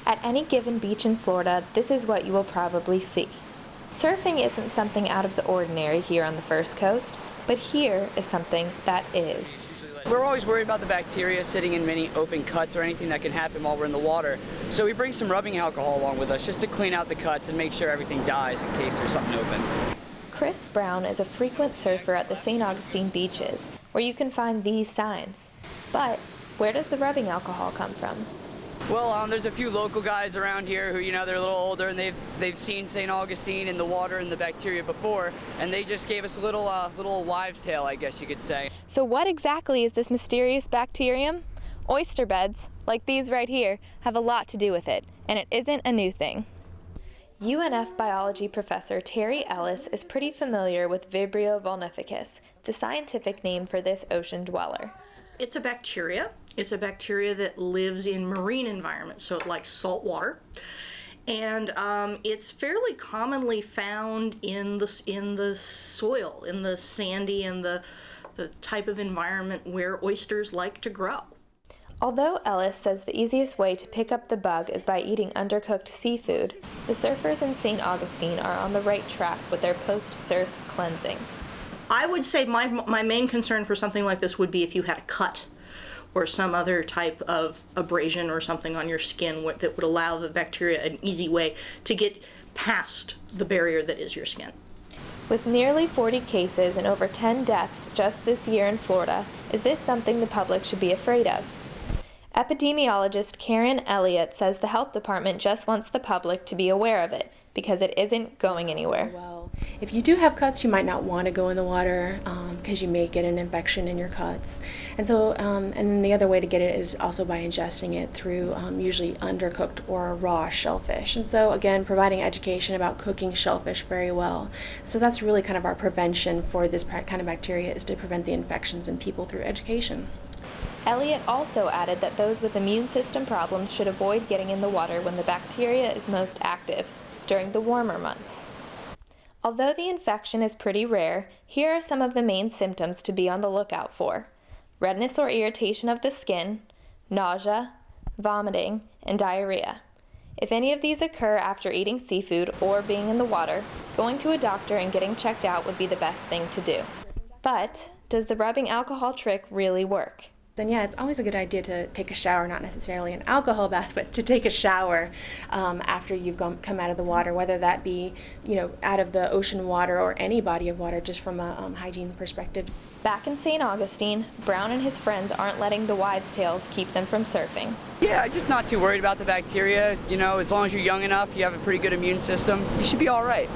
At any given beach in Florida, this is what you will probably see. Surfing isn't something out of the ordinary here on the First Coast, but here is something that is. We're always worried about the bacteria sitting in many open cuts or anything that can happen while we're in the water. So we bring some rubbing alcohol along with us just to clean out the cuts and make sure everything dies in case there's something open. Chris Brown is a frequent surfer at the St. Augustine beaches, where you can find these signs. But where does the rubbing alcohol come from? Well, there's a few local guys around here who, they're a little older and they've seen St. Augustine and the water and the bacteria before, and they just gave us a little wives' tale, I guess you could say. So what exactly is this mysterious bacterium? Oyster beds, like these right here, have a lot to do with it, and it isn't a new thing. UNF biology professor Terry Ellis is pretty familiar with Vibrio vulnificus, the scientific name for this ocean dweller. It's a bacteria. It's a bacteria that lives in marine environments, so it likes salt water. And it's fairly commonly found in the soil, in the sandy and the type of environment where oysters like to grow. Although Ellis says the easiest way to pick up the bug is by eating undercooked seafood, the surfers in St. Augustine are on the right track with their post-surf cleansing. I would say my main concern for something like this would be if you had a cut or some other type of abrasion or something on your skin that would allow the bacteria an easy way to get past the barrier that is your skin. With nearly 40 cases and over 10 deaths just this year in Florida, is this something the public should be afraid of? Epidemiologist Karen Elliott says the health department just wants the public to be aware of it because it isn't going anywhere. Well, if you do have cuts, you might not want to go in the water because you may get an infection in your cuts. And so, and the other way to get it is also by ingesting it through usually undercooked or raw shellfish. And so again, providing education about cooking shellfish very well. So that's really kind of our prevention for this kind of bacteria, is to prevent the infections in people through education. Elliott also added that those with immune system problems should avoid getting in the water when the bacteria is most active, during the warmer months. Although the infection is pretty rare, here are some of the main symptoms to be on the lookout for: redness or irritation of the skin, nausea, vomiting, and diarrhea. If any of these occur after eating seafood or being in the water, going to a doctor and getting checked out would be the best thing to do. But does the rubbing alcohol trick really work? And yeah, it's always a good idea to take a shower, not necessarily an alcohol bath, but to take a shower after you've come out of the water, whether that be, out of the ocean water or any body of water, just from a hygiene perspective. Back in St. Augustine, Brown and his friends aren't letting the wives' tales keep them from surfing. Yeah, just not too worried about the bacteria. As long as you're young enough, you have a pretty good immune system, you should be all right.